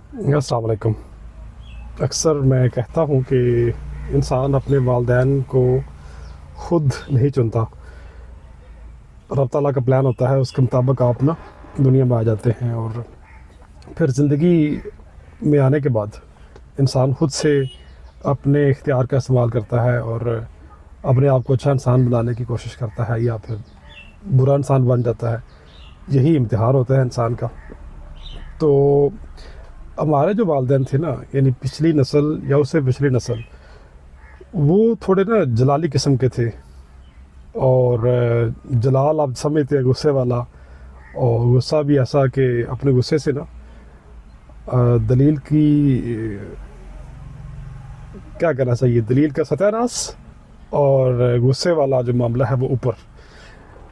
अस्सलाम वालेकुम। अक्सर मैं कहता हूँ कि इंसान अपने वालिदैन को ख़ुद नहीं चुनता। रब ताला का प्लान होता है, उसके मुताबिक आप ना दुनिया में आ जाते हैं और फिर ज़िंदगी में आने के बाद इंसान ख़ुद से अपने इख्तियार का इस्तेमाल करता है और अपने आप को अच्छा इंसान बनाने की कोशिश करता है या फिर बुरा इंसान बन जाता है। यही इम्तिहान होता है इंसान का। तो हमारे जो वालिदैन थे ना, यानी पिछली नस्ल या उससे पिछली नस्ल, वो थोड़े ना जलाली किस्म के थे। और जलाल आप समझते हैं गुस्से वाला, और गुस्सा भी ऐसा कि अपने गुस्से से ना दलील की क्या कहना चाहिए, दलील का सत्यानाश, और गुस्से वाला जो मामला है वो ऊपर।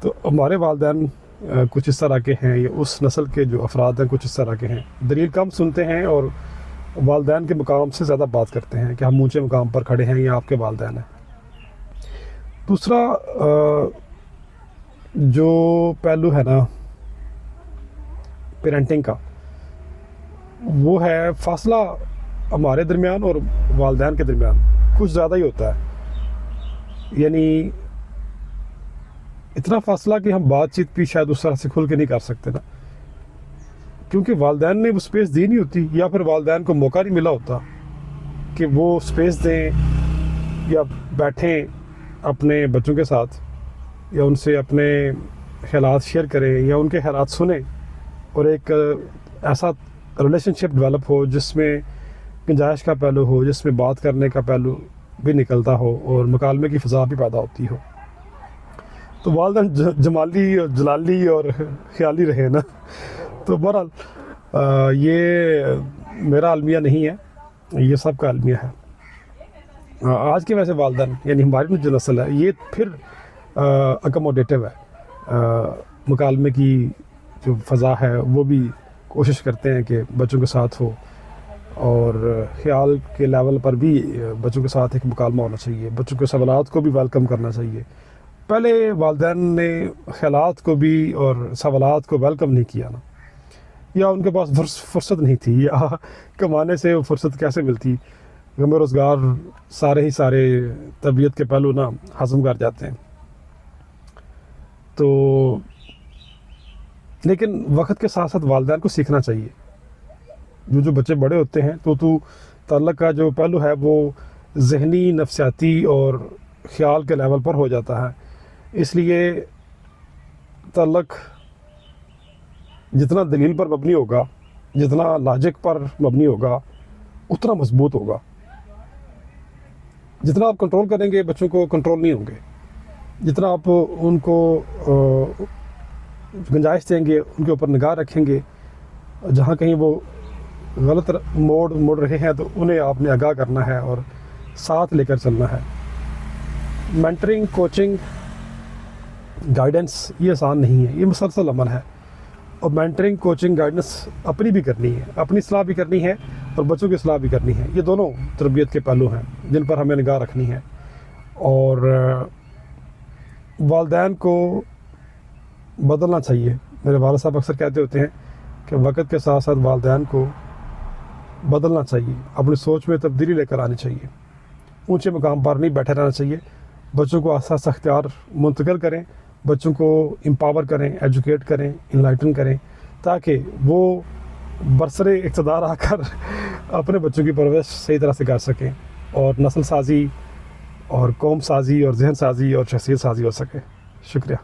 तो हमारे वालिदैन कुछ इस तरह के हैं, या उस नस्ल के जो अफराद हैं कुछ इस तरह के हैं। दलील कम सुनते हैं और वालिदैन के मुकाम से ज़्यादा बात करते हैं कि हम ऊँचे मुकाम पर खड़े हैं या आपके वालिदैन हैं। दूसरा जो पहलू है ना पेरेंटिंग का, वो है फासला हमारे दरमियान और वालिदैन के दरमियान कुछ ज़्यादा ही होता है। यानी इतना फासला कि हम बातचीत भी शायद उस तरह से खुल के नहीं कर सकते ना, क्योंकि वालिदैन ने वो स्पेस दी नहीं होती, या फिर वालिदैन को मौका नहीं मिला होता कि वो स्पेस दें या बैठें अपने बच्चों के साथ, या उनसे अपने ख़यालात शेयर करें या उनके ख़यालात सुनें, और एक ऐसा रिलेशनशिप डेवलप हो जिसमें गुंजाइश का पहलू हो, जिसमें बात करने का पहलू भी निकलता हो और मुकालमे की फ़ज़ा भी पैदा होती हो। तो वालिदैन जमाली और जलाली और ख़याली रहे ना। तो बहरहाल ये मेरा अलमिया नहीं है, ये सब का अलमिया है। आज के वैसे वालिदैन यानी हमारी जो नस्ल है ये फिर अकोमोडेटिव है। मुकालमे की जो फ़ज़ा है वो भी कोशिश करते हैं कि बच्चों के साथ हो, और ख़्याल के लेवल पर भी बच्चों के साथ एक मुकालमा होना चाहिए। बच्चों के सवालात को भी वेलकम करना चाहिए। पहले वालिदैन ने ख़यालात को भी और सवालात को वेलकम नहीं किया ना, या उनके पास फुर्सत नहीं थी, या कमाने से वो फुर्सत कैसे मिलती। गम रोज़गार सारे तबीयत के पहलू ना हज़म कर जाते हैं। तो लेकिन वक्त के साथ साथ वालिदैन को सीखना चाहिए। जो बच्चे बड़े होते हैं तो ताल्लुक़ का जो पहलू है वो ज़हनी, नफ्सियाती और ख़्याल के लेवल पर हो जाता है। इसलिए ताल्लुक़ जितना दलील पर मबनी होगा, जितना लॉजिक पर मबनी होगा, उतना मजबूत होगा। जितना आप कंट्रोल करेंगे बच्चों को कंट्रोल नहीं होंगे। जितना आप उनको गुंजाइश देंगे, उनके ऊपर निगाह रखेंगे, जहाँ कहीं वो गलत मोड़ रहे हैं तो उन्हें आपने आगाह करना है और साथ लेकर चलना है। मेंटरिंग, कोचिंग, गाइडेंस ये आसान नहीं है, ये मुसलसल अमल है। और मेंटरिंग, कोचिंग, गाइडेंस अपनी भी करनी है, अपनी इस्लाह भी करनी है और बच्चों की इस्लाह भी करनी है। ये दोनों तरबियत के पहलू हैं जिन पर हमें निगाह रखनी है। और वालिदैन को बदलना चाहिए। मेरे वालिद साहब अक्सर कहते होते हैं कि वक्त के साथ साथ वालिदैन को बदलना चाहिए, अपनी सोच में तब्दीली लेकर आनी चाहिए। ऊंचे मुकाम पर नहीं बैठे रहना चाहिए। बच्चों को आस्ता आस्ता अख्तियार मुंतकिल करें, बच्चों को एम्पावर करें, एजुकेट करें, इनलाइटन करें, ताकि वो बरसरे इक़्तिदार आकर अपने बच्चों की परवरिश सही तरह से कर सकें और नस्ल साजी और कौम साजी और जहन साजी और शख्सियत साजी हो सके। शुक्रिया।